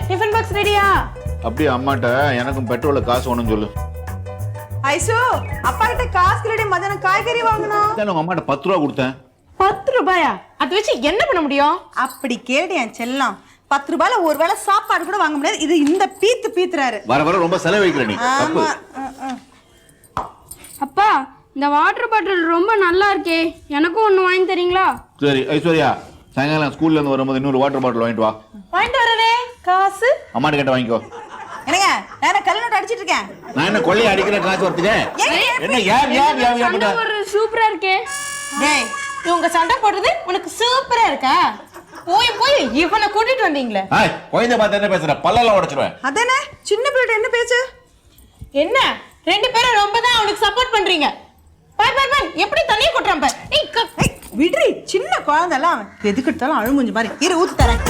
Tiffin box ரெடியா? அப்படியே அம்மாட்ட எனக்கும் பெட்ரோல காசு வேணும்னு சொல்லு. ஐசு, அப்பா கிட்ட காசு கிட்ட மதியானம் காய்கறி வாங்கணும். உங்க அம்மாட்ட 10 ரூபா கொடுத்தேன். 10 ரூபாயா? அது வச்சு என்ன பண்ண முடியும்? அப்படி கேடு என் செல்லம். 10 ரூபாயில ஒரு வேளை சாப்பாடு கூட வாங்க முடியாது. இது இந்த பீத்துறாரு. வர வர ரொம்ப செலவழிக்கிற நீ. ஆமா. அப்பா, இந்த வாட்டர் பாட்டில் ரொம்ப நல்லா இருக்கே, எனக்கும் ஒன்று வாங்கி தரீங்களா? சரி ஐஸ்வர்யா, சாயங்காலம் ஸ்கூல்ல இருந்து வரும்போது இன்னொரு வாட்டர் பாட்டில் வாங்கிட்டு வா. வாங்கிட்டு வரவே காசு அம்மாட்ட கேட்ட வாங்கிக்கோ. என்னங்க, நான் கல்ல நோட்டு அடிச்சிட்டு இருக்கேன். நான் என்ன கொள்ளைய அடிக்கிற காசு வரதுக்கு? என்ன யார் ஒரு சூப்பரா இருக்கே. டேய், இவங்க சண்டை போடுறது உனக்கு சூப்பரா இருக்கா? போய் இவனை கூட்டிட்டு வந்தீங்களே. குழந்தை பார்த்து என்ன பேசுற? பல்லெல்லாம் உடைச்சிருவேன். அதானே, சின்ன பிள்ளை என்ன பேச்சு? என்ன ரெண்டு பேரும் ரொம்ப தான் அவனுக்கு சப்போர்ட் பண்றீங்க. பாய் எப்படி தண்ணியை கொட்டுறான் பார். விடுறி, சின்ன குழந்தைலாம் அவன். எதுக்கு எடுத்தாலும் அழுமுஞ்சு மாதிரி. இரு, ஊத்து தரேன்.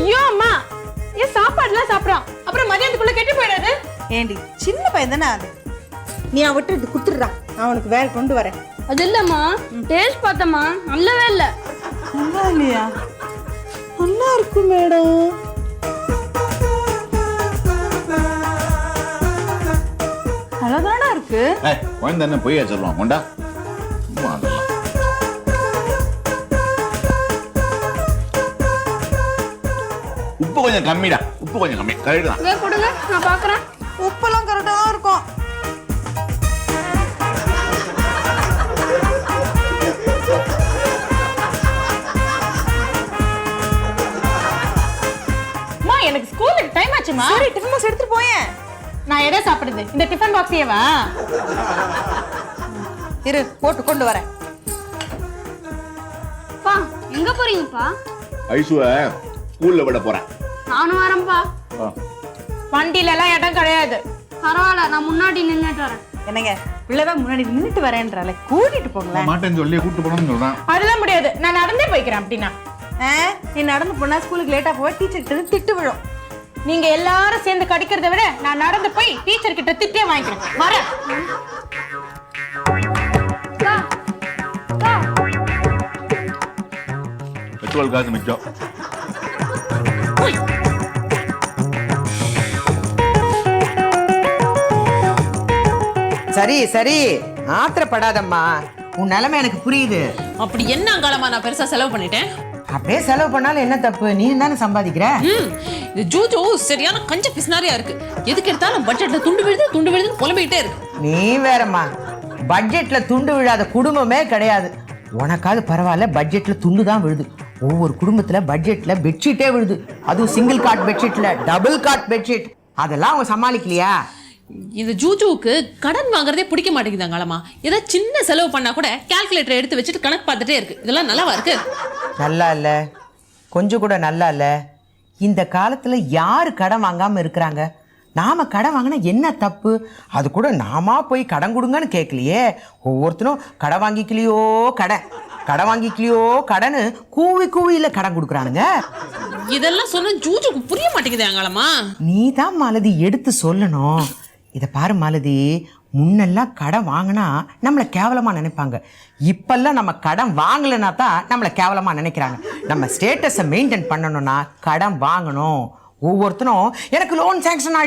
ஐயோ அம்மா, ஏன் சாப்பாடுலாம் சாப்பிடுறான்? அப்புறம் மதியானத்துக்குள்ள கெட்டு போயிடாது. ஏண்டி, சின்ன பையன் தானே அது. நீ அவட்டு இது குடுத்துடுறான், அவனுக்கு வேற கொண்டு வரேன். அது இல்லம்மா, டேஸ்ட் பார்த்தம்மா, நல்லாவே இல்ல. நல்லா இல்லையா? நல்லா இருக்கும் மேடம். நல்லாதானா இருக்கு. குழந்தை என்ன பொய்யா சொல்லுவான்? கொண்டா உப்பு கொஞ்சம் கம்மிடா. உப்பு கொஞ்சம் கம்மி. கரெக்ட் தான். கொடுங்க, நான் பாக்குறேன். உப்பெல்லாம் கரெக்டா தான் இருக்கும். அம்மா, எனக்கு ஸ்கூலுக்கு டைம் ஆச்சுமா. சரி, டிஃபன் பாக்ஸ் எடுத்துட்டு போயேன். நான் எதை சாப்பிடுறது? இந்த டிஃபன் பாக்ஸேவா? இரு, போட்டு கொண்டு வரேன். பா, எங்க போறீங்கப்பா? ஐசுவ ஸ்கூல்ல விட போறேன். நானும் வரேன்ப்பா. வண்டியில எல்லாம் இடம் கிடையாது. பரவாயில்ல, நான் முன்னாடி நின்னுட்டு வரேன். என்னங்க, பிள்ளைதான் முன்னாடி நின்னுட்டு வரேன்றால, கூட்டிட்டு போங்களேன். மாட்டேன்னு சொல்லி கூட்டு போனோம்னு சொல்றான். அதெல்லாம் முடியாது, நான் நடந்தே போய்க்கிறேன். அப்படின்னா நீ நடந்து போனா ஸ்கூலுக்கு லேட்டா போய் டீச்சர் கிட்ட திட்டு விழும். நீங்க எல்லாரும் சேர்ந்து கடிக்கிறத விட நான் நடந்து போய் டீச்சர் கிட்ட திட்டே வாங்கிக்கிறேன். வரேன். பெட்ரோல் காசு மிச்சம். சரி சரி, ஆத்திரப்படாதம்மா, உன் நிலைமை எனக்கு புரியுது. அப்படி என்ன காலமா நான் பெருசா செலவு பண்ணிட்டேன்? அப்படியே செலவு பண்ணாலும் என்ன தப்பு? நீ தானே சம்பாதிக்கிற. இது ஜூஜோ சரியான கஞ்ச பிஸ்னாரியா இருக்கு. எதுக்கு எடுத்தாலும் பட்ஜெட்ல துண்டு விழுதுன்னு புலம்பிக்கிட்டே இருக்கு. நீ வேறம்மா, பட்ஜெட்ல துண்டு விழாத குடும்பமே கிடையாது. உனக்காவது பரவாயில்ல, பட்ஜெட்ல துண்டு தான் விழுது. ஒவ்வொரு குடும்பத்துல பட்ஜெட்ல பெட்ஷீட்டே விழுது. அதுவும் சிங்கிள் காட் பெட்ஷீட்ல டபுள் காட் பெட்ஷீட். அதெல்லாம் அவங்க சமாளிக்கலையா? இந்த ஜூஜுவுக்கு கடன் வாங்குறதே பிடிக்க மாட்டேங்குதாங்க காலமா. ஏதாவது சின்ன செலவு பண்ணா கூட கால்குலேட்டர் எடுத்து வச்சுட்டு கணக்கு பார்த்துட்டே இருக்கு. இதெல்லாம் நல்லாவா இருக்கு? நல்லா இல்ல, கொஞ்சம் கூட நல்லா இல்ல. இந்த காலத்துல யாரு கடன் வாங்காம இருக்கிறாங்க? நாம கடன் வாங்கினா என்ன தப்பு? அது கூட நாமா போய் கடன் கொடுங்கன்னு கேட்கலையே. ஒவ்வொருத்தரும் கடன் வாங்கிக்கலையோ கடன்னு கூவியில கடன் கொடுக்குறானுங்க. இதெல்லாம் சொன்ன ஜூஜுக்கு புரிய மாட்டேங்குது காலமா. நீ தான் மாலதி எடுத்து சொல்லணும். இதை பாரு மாலதி, முன்னெல்லாம் கடன் வாங்கினா நம்மளை கேவலமாக நினைப்பாங்க. இப்பெல்லாம் நம்ம கடன் வாங்கலைன்னா தான் நம்மளை கேவலமாக நினைக்கிறாங்க. நம்ம ஸ்டேட்டஸை மெயின்டைன் பண்ணணும்னா கடன் வாங்கணும். ஒவ்வொருத்தரும் எனக்கு லோன் சேங்ஷன்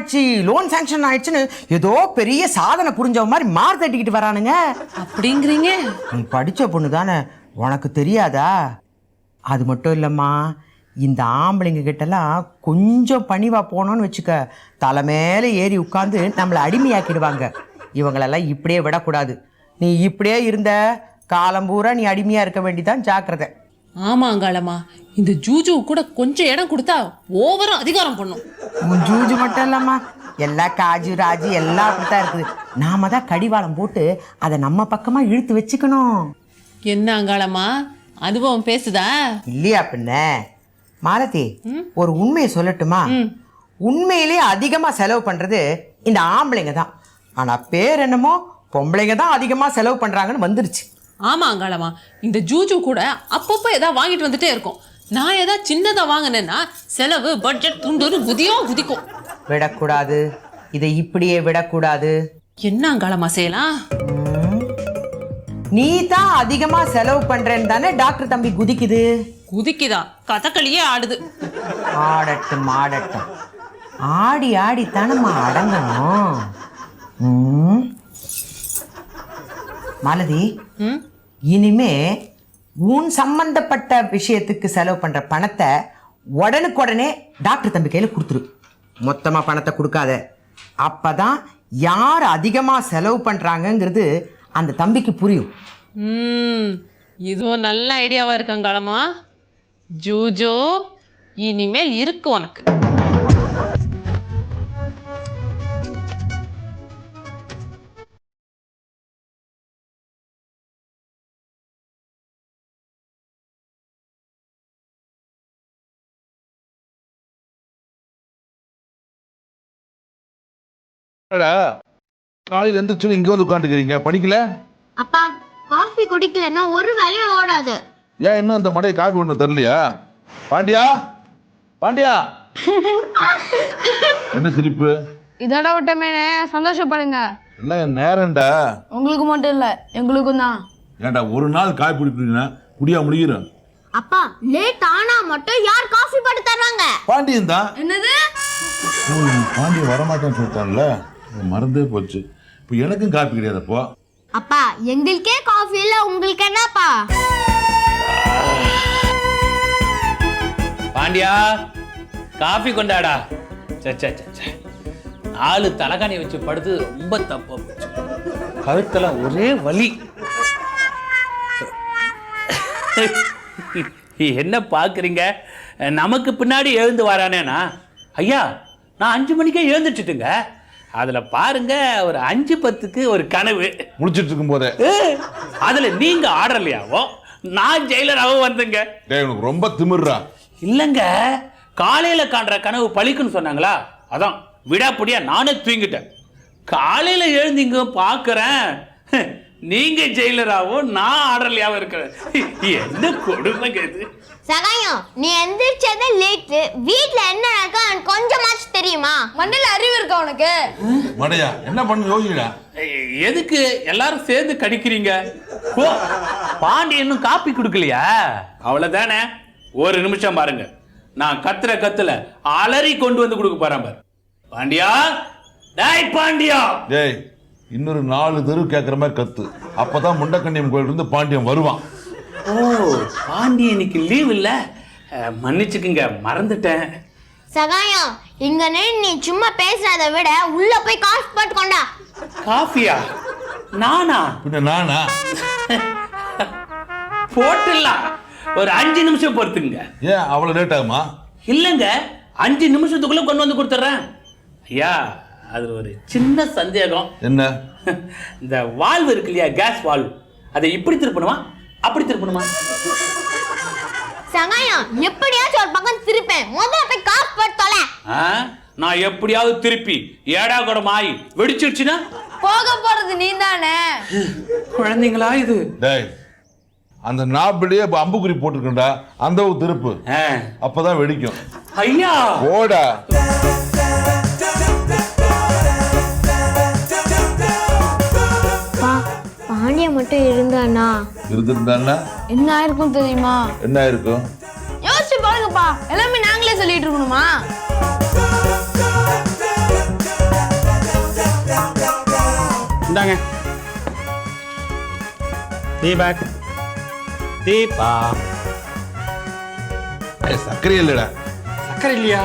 ஆயிடுச்சுன்னு ஏதோ பெரிய சாதனை புரிஞ்சவ மாதிரி மார் தட்டிக்கிட்டு வரானுங்க. அப்படிங்கிறீங்க? நீ படித்த பொண்ணு தானே, உனக்கு தெரியாதா? அது மட்டும் இல்லைம்மா, இந்த ஆம்பளைங்க கிட்டலாம் கொஞ்சம் பணிவா போனோன்னு வச்சுக்க, தலை மேலே ஏறி உட்காந்து நம்மளை அடிமையாக்கிடுவாங்க. இவங்களெல்லாம் இப்படியே விடக்கூடாது. நீ இப்படியே இருந்த காலம் பூரா நீ அடிமையா இருக்க வேண்டிதான். ஜாக்கிரதை. ஆமாங்காலமா, இந்த ஜூஜு கூட கொஞ்சம் இடம் கொடுத்தா ஓவரா அதிகாரம் பண்ணும். உன் ஜூஜு மட்டும் இல்லம்மா, எல்லா காஜு ராஜு எல்லாம் அப்படித்தான் இருக்குது. நாம தான் கடிவாளம் போட்டு அதை நம்ம பக்கமா இழுத்து வச்சுக்கணும். என்ன அங்காளமா, அனுபவம் பேசுதா? இல்லையா பின்ன? மாலதி, ஒரு உண்மையை சொல்லட்டுமா? உண்மையிலே அதிகமா செலவு பண்றது இந்த ஆம்பளைங்க தான். ஆனா பேர் என்னமோ பொம்பளைங்க தான் அதிகமா செலவு பண்றாங்கன்னு வந்துருச்சு. ஆமா அங்காளமா, இந்த ஜூஜு கூட அப்பப்போ ஏதாவது வாங்கிட்டு வந்துட்டே இருக்கும். நான் ஏதாவது சின்னதா வாங்கினேன்னா செலவு பட்ஜெட் துண்டுன்னு குதிக்கும். விடக்கூடாது, இதை இப்படியே விடக்கூடாது. என்ன அங்காளமா செய்யலாம்? நீ தான் அதிகமா செலவு பண்றேன்னு தானே டாக்டர் தம்பி குதிக்குது. குதிக்குதா? கதகளியே ஆடுது. ஆடட்டும் ஆடட்டும், ஆடி ஆடி தானம்மா அடங்கணும். மாலதி, இனிமே உன் சம்பந்தப்பட்ட விஷயத்துக்கு செலவு பண்ற பணத்தை உடனுக்குடனே டாக்டர் தம்பி கையில கொடுத்துரு. மொத்தமா பணத்தை கொடுக்காத. அப்பதான் யார் அதிகமா செலவு பண்றாங்கங்கிறது அந்த தம்பிக்கு புரியும். இதுவும் நல்ல ஐடியாவா இருக்காங்களம்மா. ஜூஜோ, இனிமேல் இருக்கு உனக்கு. காலையில எந்திரிச்சு இங்க வந்து உட்காந்துக்கிறீங்க, படிக்கல? அப்பா காஃபி குடிக்கலன்னா ஒரு வேலையும் ஓடாது. ஏன் இன்னும் அந்த மடைய காஃபி ஒண்ணு தரலையா? பாண்டியா, பாண்டியா. என்ன சிரிப்பு? இதோட விட்டமேனே சந்தோஷப்படுங்க. எல்லாம் நேரம்டா. உங்களுக்கு மட்டும் இல்ல, எங்களுக்கும் தான். ஏன்டா ஒரு நாள் காய் பிடிப்பீங்கன்னா முடியா முடிகிறோம். அப்பா லேட் ஆனா மட்டும் யார் காஃபி போட்டு தருவாங்க? பாண்டியன் தான். என்னது? பாண்டியன் வரமாட்டேன்னு சொல்லிட்டான்ல, மறந்தே போச்சு. இப்போ எனக்கும் காப்பி கிடையாதுப்போ. அப்பா எங்களுக்கே காஃபி இல்ல, உங்களுக்கு என்னப்பா? பாண்டியா, காஃபி கொண்டாடா. நாலு தலைகாணி வச்சு படுத்து ரொம்ப தப்பா போச்சு. கழுத்துல ஒரே வலி. என்ன பாக்குறீங்க? நமக்கு பின்னாடி எழுந்து வரானேனா? ஐயா, நான் 5 மணிக்கே எழுந்துட்டுங்க. அதுல பாருங்க, ஒரு 5:10க்கு ஒரு கனவு முடிச்சிட்டு இருக்கும் போதே அதுல நீங்க ஆடலையாவோ, நான் ஜெயிலராகவும் வந்தேங்க. உனக்கு ரொம்ப திமிர்றா. இல்லைங்க, காலையில காண்ற கனவு பழிக்குன்னு சொன்னாங்களா, அதான் விடாப்படியா நானே தூங்கிட்டேன். காலையில எழுந்திங்க பாக்குறேன், நீங்க ஜெயிலராகவும் நான் ஆடலையாவும் இருக்கிறேன். என்ன கொடுமைங்க இது. சகாயம், நீ எந்திரிச்சதே லேட். வீட்ல என்ன நடக்கும் எனக்கு கொஞ்சமாச்சு தெரியுமா? மண்ணில் அறிவு இருக்கா உனக்கு? மடையா, என்ன பண்ணு யோசிடா. எதுக்கு எல்லாரும் சேர்ந்து கடிக்கிறீங்க? ஓ, பாண்டி இன்னும் காப்பி கொடுக்கலையா? அவ்வளவுதானே. ஒரு நிமிஷம் பாருங்க, நான் கத்துற கத்துல அலறி கொண்டு வந்து கொடுக்க போறேன் பாரு. பாண்டியா, டேய் பாண்டியா. டேய், இன்னொரு 4 தெரு கேட்குற மாதிரி கத்து. அப்பதான் முண்டக்கண்ணியம் கோயில் இருந்து பாண்டியன் வருவான். ஓ, பாண்டி இன்னைக்கு லீவ் இல்ல, மன்னிச்சுக்குங்க, மறந்துட்டேன். சகாயம், இங்க நீ சும்மா பேசுறத விட உள்ள போய் காஃபி போட்டு கொண்டா. காஃபியா? நானா? பின்ன நானா? போட்டுலாம், ஒரு 5 நிமிஷம் பொறுத்துங்க. ஏன் அவ்வளவு லேட் ஆகுமா? இல்லங்க, 5 நிமிஷத்துக்குள்ள கொண்டு வந்து கொடுத்துறேன். ஐயா, அது ஒரு சின்ன சந்தேகம். என்ன? இந்த வால்வு இருக்கு இல்லையா, கேஸ் வால்வு, அதை இப்படி திருப்பணுமா அப்படி திருப்பணுமா? சகாயம், எப்படியாச்சும் ஒரு பக்கம் திருப்பேன். முதல்ல போய் காஃபி போட்டு தொலை. நான் எப்படியாவது திருப்பி ஏடா குடமாயி வெடிச்சிருச்சுன்னா போக போறது நீ தானே. குழந்தைங்களா இது? டேய், அந்த நாப்பிலேயே அம்புக்குறி போட்டுருக்கா, அந்த திருப்பு, அப்பதான் வெடிக்கும். ஐயா ஓடா. பாண்டிய மட்டும் இருந்தானா இருந்திருந்தான்னா என்ன ஆயிருக்கும் தெரியுமா? என்ன ஆயிருக்கும்? யோசிச்சு பாருங்கப்பா. எல்லாமே நாங்களே சொல்லிட்டு இருக்கணுமா? இந்தாங்க தீபக். தீபா, சர்க்கரை இல்லடா. சக்கரை இல்லையா?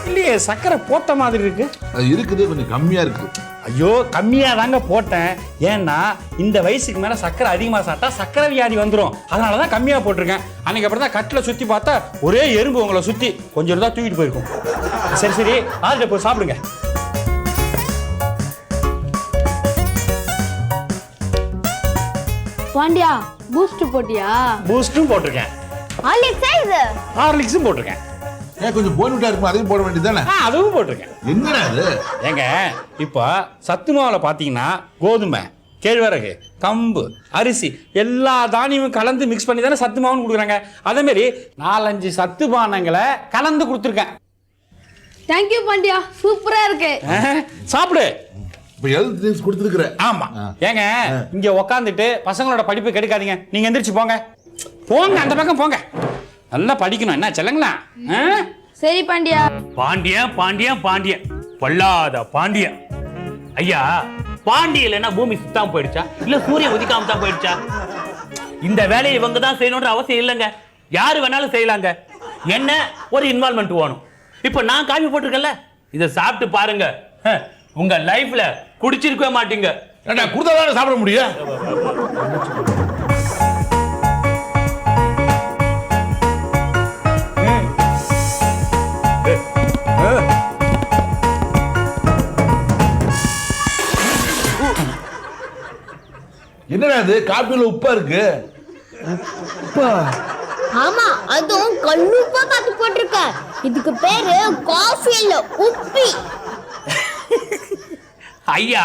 இல்லையே, சக்கரை போட்ட மாதிரி இருக்கு. அது இருக்குது, கொஞ்சம் கம்மியா இருக்கு. ஐயோ, கம்மியாக தாங்க போட்டேன். ஏன்னா இந்த வயசுக்கு மேலே சக்கரை அதிகமாக சாப்பிட்டா சக்கரை வியாதி வந்துடும். அதனால தான் கம்மியாக போட்டிருக்கேன். அன்றைக்கி அப்புறம் தான் கட்டில் சுற்றி பார்த்தா ஒரே எறும்பு உங்களை சுற்றி கொஞ்சம் இருந்தால் தூக்கிட்டு போயிருக்கும். சரி சரி, ஆதிட்ட போய் சாப்பிடுங்க. பாண்டியா, பூஸ்ட் போட்டியா? பூஸ்ட்டும் போட்டிருக்கேன், ஹார்லிக்ஸும் போட்டிருக்கேன். ஏன் கொஞ்சம் போன்விட்டா இருக்கும், அதையும் போட வேண்டியதானே? அதுவும் போட்டிருக்கேன். என்னடா அது? ஏங்க, இப்போ சத்து மாவில் பார்த்தீங்கன்னா கோதுமை, கேழ்வரகு, கம்பு, அரிசி எல்லா தானியமும் கலந்து மிக்ஸ் பண்ணி தானே சத்து மாவுன்னு கொடுக்குறாங்க. அதேமாரி 4-5 சத்து பானங்களை கலந்து கொடுத்துருக்கேன். தேங்க்யூ பாண்டியா சூப்பரா இருக்கு. சாப்பிடு. இப்போ ஹெல்த் ட்ரிங்க்ஸ் கொடுத்துருக்குற. ஆமா. ஏங்க இங்க உக்காந்துட்டு பசங்களோட படிப்பு கெடுக்காதீங்க. நீங்க எந்திரிச்சு போங்க. போங்க அந்த பக்கம் போங்க. நல்லா படிக்கணும் என்ன செல்லுங்களா? சரி பாண்டியா. பாண்டியன் பாண்டியன் பாண்டியன் பொல்லாத பாண்டியன். ஐயா பாண்டிய இல்லைன்னா பூமி சுத்தாம போயிடுச்சா இல்ல சூரியன் உதிக்காம தான் போயிடுச்சா? இந்த வேலையை இவங்க தான் செய்யணுன்ற அவசியம் இல்லைங்க. யாரு வேணாலும் செய்யலாங்க. என்ன ஒரு இன்வால்மெண்ட் வேணும். இப்போ நான் காஃபி போட்டிருக்கேன்ல, இதை சாப்பிட்டு பாருங்க. உங்க லைஃப்ல குடிச்சிருக்கவே மாட்டீங்க. ஏண்டா கொடுத்தா தானே சாப்பிட முடியும். என்னடா இது காப்பியில் உப்பா இருக்கு? ஆமா, அதுவும் கல்லுப்பா பார்த்து போட்டிருக்க. இதுக்கு பேரு காஃபி இல்ல உப்பி. ஐயா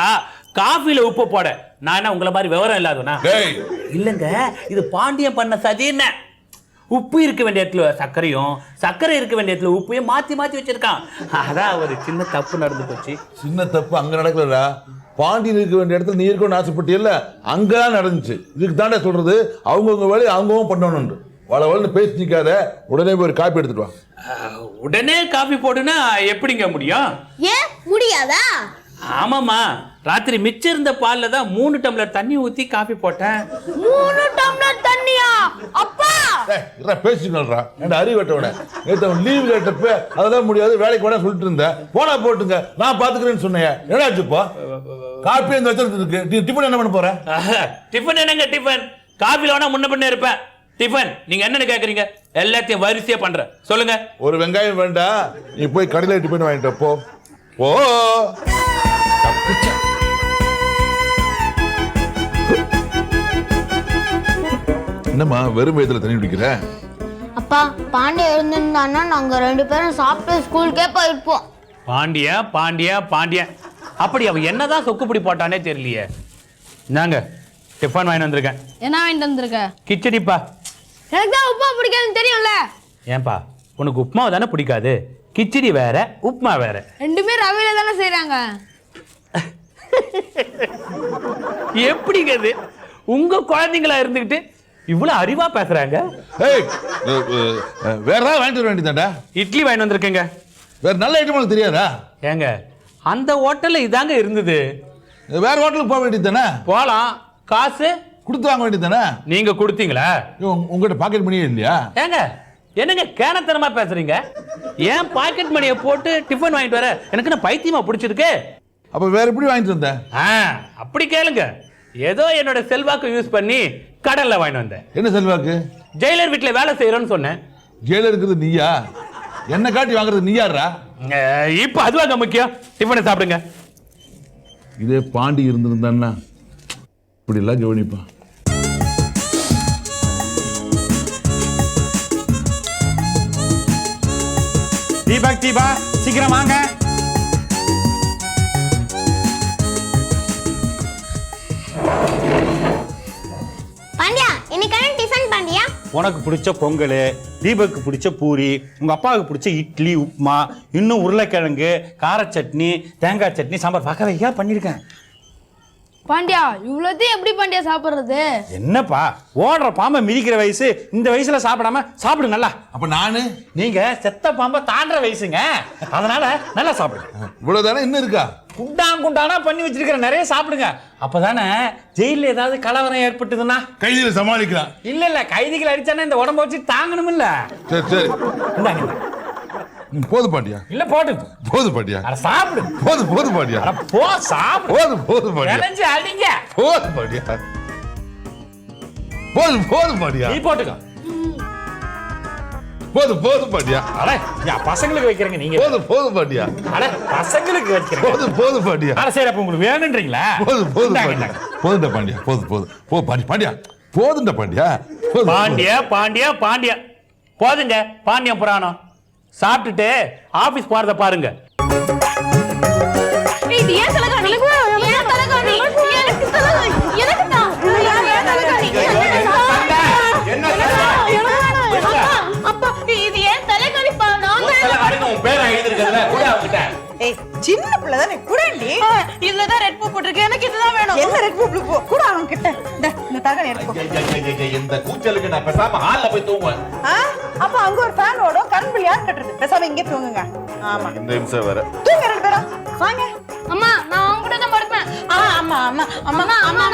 காஃபில உப்பு போட நான் என்ன உங்களை மாதிரி விவரம் இல்லாதவனா? இல்லங்க, இது பாண்டியன் பண்ண சதின்னு. உப்பு இருக்க வேண்டிய இடத்துல சர்க்கரையும் சர்க்கரை இருக்க வேண்டிய இடத்துல உப்பையும் மாத்தி மாத்தி வச்சிருக்கான். அதான் ஒரு சின்ன தப்பு நடந்து போச்சு. சின்ன தப்பு அங்க நடக்கலடா. பாண்டியன் இருக்க வேண்டிய இடத்துல நீ இருக்கணும்னு ஆசைப்பட்டியல்ல, அங்கதான் நடந்துச்சு. இதுக்கு தாண்டா சொல்றது அவங்கவுங்க வேலையை அவங்கவுங்க பண்ணணும்னு. வளவளன்னு பேசி நிக்காத, உடனே போய் ஒரு காப்பி எடுத்துட்டு வா. உடனே காபி போடுனா எப்படிங்க முடியும்? ஏன் முடியாதா? ஆமாமா, ராத்திரி மிச்சம் இருந்த பால்ல தான் 3 டம்ளர் தண்ணி ஊத்தி காபி போட்டேன். 3 டம்ளர் தண்ணியா? அப்பா பேசிக்கா என் அறிவட்டவன நேற்று லீவ் கேட்டப்ப அதெல்லாம் முடியாது, வேலைக்கு வேணா சொல்லிட்டு இருந்தேன். போனா போட்டுங்க, நான் பாத்துக்கிறேன்னு சொன்னேன். என்னாச்சுப்பா? காப்பி அந்த வச்சிருக்கு. டிஃபன் என்ன பண்ண போற? டிஃபன் என்னங்க டிஃபன்? காபில வேணா முன்ன பண்ண இருப்பேன். டிஃபன் நீங்க என்னன்னு கேக்குறீங்க? எல்லாத்தையும் வரிசையா பண்றேன். சொல்லுங்க. ஒரு வெங்காயம் வேண்டாம், நீ போய் கடையில டிஃபன் வாங்கிட்டு போ. ஓ என்னம்மா வெறும் வயதுல தண்ணி குடிக்கிற? அப்பா, பாண்டியா இருந்திருந்தான்னா நாங்க 2 பேரும் சாப்பிட்டு ஸ்கூலுக்கே போயிருப்போம். பாண்டியா பாண்டியா பாண்டியா அப்படி அவன் என்னதான் சொக்குப்பிடி போட்டானே தெரியலையே. நாங்க டிஃபன் வாங்கி வந்திருக்கேன். என்ன வாங்கிட்டு வந்திருக்க? கிச்சடிப்பா. எனக்கு தான் உப்பா பிடிக்காதுன்னு தெரியும்ல. ஏன்பா உனக்கு உப்புமாவை தானே பிடிக்காது? கிச்சடி வேற உப்புமா வேற. ரெண்டுமே ரவையில தானே செய்றாங்க. எப்படிங்க இது? உங்க குழந்தைங்களா இருந்துகிட்டு இவ்வளவு அறிவா பேசுறாங்க. வேற ஏதாவது வாங்கிட்டு வர வேண்டியதாண்டா. இட்லி வாங்கி வந்திருக்கேங்க. வேற நல்ல ஐட்டம் தெரியாதா? ஏங்க அந்த ஹோட்டல்ல இதாங்க இருந்தது. வேற ஹோட்டலுக்கு போக வேண்டியது தானே? போலாம். காசு கொடுத்து வாங்க வேண்டியது தானே? நீங்க கொடுத்தீங்களா? உங்ககிட்ட பாக்கெட் மணியே இல்லையா? ஏங்க என்னங்க கேனத்தனமா பேசுறீங்க? ஏன் பாக்கெட் மணியை போட்டு டிஃபன் வாங்கிட்டு வர? எனக்கு என்ன பைத்தியமா பிடிச்சிருக்கு? அப்ப வேற எப்படி வாங்கிட்டு வந்த? அப்படி கேளுங்க. ஏதோ என்னோட செல்வாக்கு யூஸ் பண்ணி கடல்ல வாங்கிட்டு வந்தேன். என்ன செல்வாக்கு? ஜெயிலர் வீட்டுல வேலை செய்யறோன்னு சொன்னேன். ஜெயிலர் இருக்கிறது நீயா? என்ன காட்டி வாங்குறது நீயாரா? இப்ப அதுவாங்க முக்கியம். டிஃபனை சாப்பிடுங்க. இதே பாண்டி இருந்திருந்தான்னா இப்படி எல்லாம் கவனிப்பான். தீபக் தீபா சீக்கிரம் வாங்க. பாண்டியா, இன்னைக்கான டிஃபன் பாண்டியா? உனக்கு பிடிச்ச பொங்கல், தீபக்கு பிடிச்ச பூரி, உங்க அப்பாவுக்கு பிடிச்ச இட்லி உப்புமா, இன்னும் உருளைக்கிழங்கு, கார சட்னி, தேங்காய் சட்னி, சாம்பார் வகை வகையா பண்ணிருக்கேன். பாண்டியா இவ்வளோத்தையும் எப்படி பாண்டியா சாப்பிடுறது? என்னப்பா ஓடுற பாம்பை மிதிக்கிற வயசு, இந்த வயசுல சாப்பிடாம சாப்பிடு நல்லா. அப்ப நானு? நீங்க செத்த பாம்பை தாண்டுற வயசுங்க, அதனால நல்லா சாப்பிடுங்க. இவ்வளவுதானே இன்னும் இருக்கா? குண்டானா பண்ணி வச்சிருக்கிற நிறைய சாப்பிடுங்க. அப்பதானே ஜெயில ஏதாவது கலவரம் ஏற்பட்டுதுன்னா கைதியில சமாளிக்கலாம். இல்ல கைதிகள் அடிச்சானே இந்த உடம்ப வச்சு தாங்கணும் இல்ல. சரி சரி இந்தாங்க. போது பாண்டியா. இல்ல போட்டு போது பாண்டியா. அட சாப்பிடு. போது பாண்டியா. அட போ சாப்பிடு. போது பாண்டியா. நினைஞ்சு அடிங்க. போது பாண்டியா. போது பாண்டியா. நீ போட்டுக்க. போது பாண்டியா. அட யா பசங்களுக்கு வைக்கிறீங்க நீங்க. போது பாண்டியா. அட பசங்களுக்கு வைக்கிறீங்க. போது பாண்டியா. அட சரி அப்ப உங்களுக்கு வேணும்ன்றீங்களா? போது பாண்டியா. போதுடா பாண்டியா. போ பாண்டியா. போதுண்டா பாண்டியா. பாண்டியா பாண்டியா பாண்டியா போதுங்க. பாண்டியன் புராணம் சாப்பிட்டுட்டு ஆபீஸ் போறத பாருங்க. இது ஏன் தலகாணி? ஏன் தலகாணி? எனக்கு தலகாணி. எனக்கு தான். ஏன் தலகாணி? அப்பா இது ஏன் தலகாணி? நான் உன் பேரை எழுதிருக்கல கூட ஏய் சின்ன பிள்ளை தானே குடண்டி. இதுலதான் ரெட் பூ போட்டிருக்கு, எனக்கு இதுதான் வேணும். என்ன ரெட் பூ ப்ளூ பூ கூட அவன் கிட்ட. இந்த தகன எடுத்துக்கோ. இந்த கூச்சலுக்கு நான் பேசாம ஹால்ல போய் தூங்குவேன். அப்ப அங்க ஒரு ஃபேன் ஓடும், கரண்ட் பில் யார் கட்டுறது? பேசாம இங்கே தூங்குங்க. ஆமா இந்த நிமிஷம் வேற தூங்க ரெண்டு பேரும். வாங்க. அம்மா நான் அவங்க கூட தான் படுப்பேன். ஆமா ஆமா ஆமா ஆமா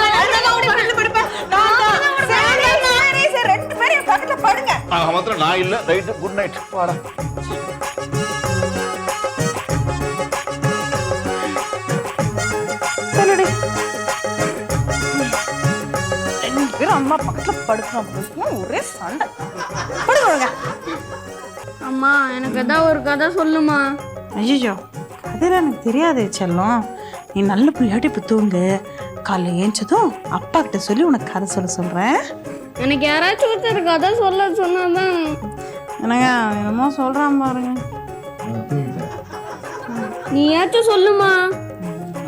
படுப்பேன். சரி ரெண்டு பேரும் பக்கத்துல படுங்க. மாத்திரம் நான் இல்ல. Right, good night. வாடா. சொல்லுடி. ரெண்டு பேரும் அம்மா பக்கத்துல படுக்கணும். ஒரே சண்டை. படுங்க. அம்மா எனக்கு ஏதாவது ஒரு கதை சொல்லுமா. ஐயோ கதையில எனக்கு தெரியாது செல்லம். நீ நல்ல பிள்ளையாட்டி இப்போ தூங்கு. காலைல ஏஞ்சதும் அப்பா கிட்ட சொல்லி உனக்கு கதை சொல்றேன். எனக்கு யாராச்சும் ஒருத்தர் கதை சொல்ல சொன்னாதான். என்னங்க என்னமோ சொல்றான் பாருங்க. நீயாச்சும் சொல்லுமா.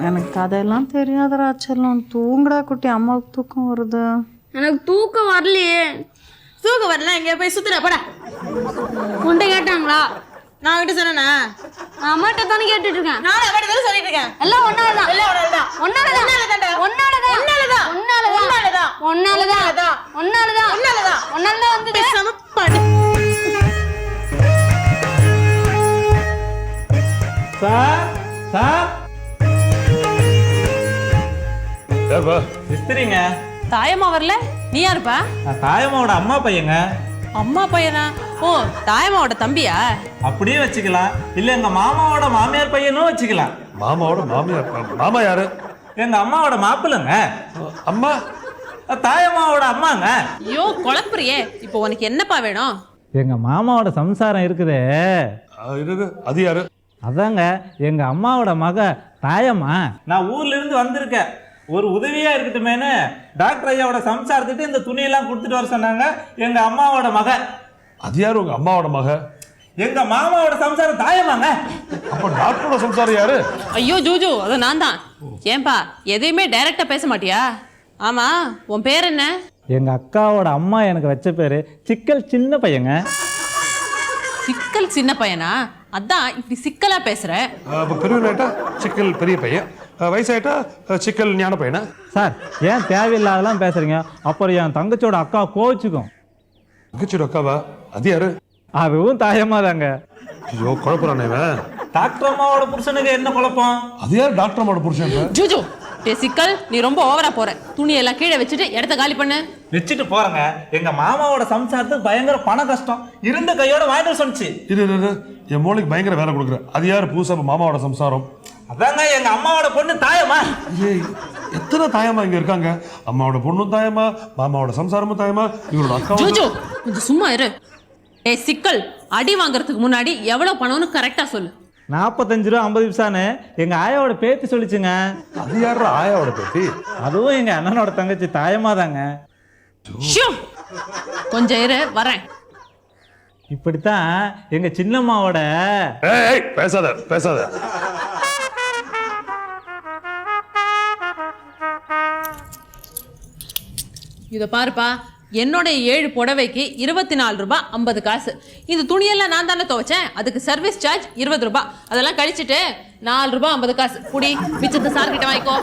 எனக்கு கதையெல்லாம் தெரியாதடா செல்லம். தூங்குடா குட்டி, அம்மாவுக்கு தூக்கம் வருது. எனக்கு தூக்கம் வரலையே. தூக்கம் வரல, எங்க போய் சுத்துற போடா. உன்கிட்ட கேட்டாங்களா? நான் கிட்ட சொன்னேனா? நான் அம்மாட்ட தானே கேட்டுட்டு இருக்கேன். நானும் அவட்ட தான் சொல்லிட்டு இருக்கேன். எல்லாம் ஒன்னாலதான். எல்லாம் ஒன்னாலதான். ஒன்னாலதான். ஒன்னாலதான். ஒன்னாலதான். ஒன்னாலதான். ஒன்னாலதான். ஒன்னாலதான். ஒன்னாலதான். ஒன்னாலதான். ஒன்னாலதான் வந்து பேசாம படு. சார் சார் ஏப்பா மிஸ்திரிங்க. தாயம்மா வரல? நீ யாருப்பா? நான் தாயம்மாவோட அம்மா பையங்க. அம்மா பையனா? ஓ, தாயம்மாவோட தம்பியா? அப்படியே வச்சுக்கலாம், இல்ல எங்க மாமாவோட மாமியார் பையனும் வச்சுக்கலாம். மாமாவோட மாமியார்? மாமா யாரு? எங்க அம்மாவோட மாப்பிள்ளைங்க. அம்மா தாயம்மாவோட அம்மாங்க. ஐயோ குழப்பறியே. இப்போ உனக்கு என்னப்பா வேணும்? எங்க மாமாவோட சம்சாரம் இருக்குதே, அது யாரு? அதாங்க எங்க அம்மாவோட மக தாயம்மா. நான் ஊர்ல இருந்து வந்திருக்கேன், ஒரு உதவியா இருக்கட்டுமேனு டாக்டர் ஐயாவோட சம்சாரத்துட்டு இந்த துணியெல்லாம் கொடுத்துட்டு வர சொன்னாங்க. எங்க அம்மாவோட மக. அது யாரு உங்க அம்மாவோட மக? எங்க மாமாவோட சம்சாரம் தாயம்மாங்க. அப்ப டாக்டரோட சம்சாரம் யாரு? ஐயோ ஜூஜு, அது நான் தான். ஏன்பா எதையுமே டைரக்டா பேச மாட்டியா? ஆமா, உன் பேர் என்ன? எங்க அக்காவோட அம்மா எனக்கு வச்ச பேரு சிக்கல் சின்ன பையங்க. சிக்கல் சின்ன பையனா? அதான் இப்படி சிக்கலா பேசுற. பெரியவனாயிட்டா சிக்கல் பெரிய பையன், வயசாயிட்டா சிக்கல் ஞான பையனா? சார் ஏன் தேவையில்லாதெல்லாம் பேசுறீங்க? அப்புறம் என் தங்கச்சியோட அக்கா கோவிச்சுக்கும். தங்கச்சியோட அக்காவா? அது யாரு? அதுவும் தாயம்மா தாங்க. ஐயோ குழப்பறானே. டாக்டர் அம்மாவோட புருஷனுக்கு என்ன குழப்பம்? அது யாரு டாக்டர் அம்மாவோட புருஷன்? ஜூஜு, சிக்கல் நீ ரொம்ப ஓவரா போற. துணி எல்லாம் கீழே வச்சுட்டு இடத்த காலி பண்ணு. வச்சுட்டு போறேங்க. எங்க மாமாவோட சம்சாரத்துக்கு பயங்கர பண கஷ்டம், இருந்த கையோட வாங்கிட்டு சொன்னிச்சு. என் மூளைக்கு பயங்கர வேலை கொடுக்குறேன். அது யாரு புதுசா மாமாவோட சம்சாரம்? அதாங்க எங்க அம்மாவோட பொண்ணு தாயம்மா. எத்தனை தாயம்மா இங்க இருக்காங்க? அம்மாவோட பொண்ணும் தாயம்மா, மாமாவோட சம்சாரமும் தாயம்மா, இவரோட அக்கா. ஜூஜு கொஞ்சம் சும்மா இரு. சிக்கல், அடி வாங்குறதுக்கு முன்னாடி எவ்வளவு பணம்னு கரெக்டா சொல்லு. 45 ரூபா 50 பைசான்னு எங்க ஆயாவோட பேத்தி சொல்லிச்சுங்க. அது யாரு ஆயாவோட பேத்தி? அதுவும் எங்க அண்ணனோட தங்கச்சி தாயம்மா தாங்க. கொஞ்சம் இரு, வரேன். இப்படித்தான் எங்க சின்னம்மாவோட. பேசாத பேசாத. இத பாருப்பா, என்னோட 7 புடவைக்கு 24 ரூபாய் 50 காசு. இந்த துணியெல்லாம் நான் தானே துவைச்சேன், அதுக்கு சர்வீஸ் சார்ஜ் 20 ரூபாய். அதெல்லாம் கழிச்சிட்டு 4 ரூபாய் 50 காசு புடி. மிச்சத்தை சார் கிட்ட வாங்கிக்கோ.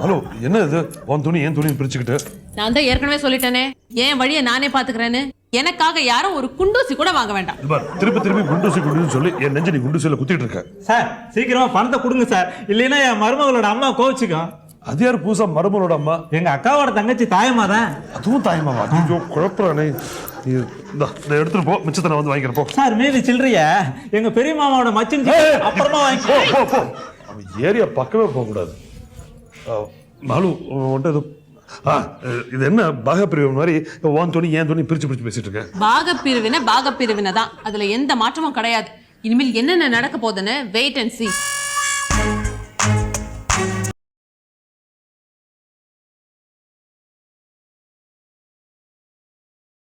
ஹலோ, என்ன இது? உன் துணி என் துணி பிரிச்சுக்கிட்டு? நான் தான் ஏற்கனவே சொல்லிட்டேனே, என் வழியை நானே பாத்துக்கிறேன்னு. எனக்காக யாரும் ஒரு குண்டூசி கூட வாங்க வேண்டாம். திருப்பி திருப்பி குண்டூசி சொல்லி என் நெஞ்சு நீ குண்டூசியில குத்திட்டு இருக்க. சார் சீக்கிரமா பணத்தை கொடுங்க சார், இல்லைன்னா என் மருமகளோட அம்மா கோவிச்சுக்கும். அது யாரு புதுசா மருமகளோட அம்மா? எங்க அக்காவோட தங்கச்சி தாயம்மா தான். அதுவும் தாயம்மாவா? ஐயோ குழப்பறானே. இதை எடுத்துட்டு போ, மிச்சத்தை நான் வந்து வாங்கிக்கிறப்போ. சார் மீதி சில்லறைய எங்க பெரிய மாமாவோட மச்சின் அப்புறமா வாங்கிக்கோ. அவன் ஏரியா பக்கமே போக கூடாது. மாலு வந்துட்டு இது என்ன பாகப்பிரிவு மாதிரி உன் துணி என் துணி பிரிச்சு பேசிட்டு இருக்கேன். பாகப்பிரிவினை தான், அதுல எந்த மாற்றமும் கிடையாது. இனிமேல் என்னென்ன நடக்க போகுதுன்னு வெயிட் அண்ட் சீ.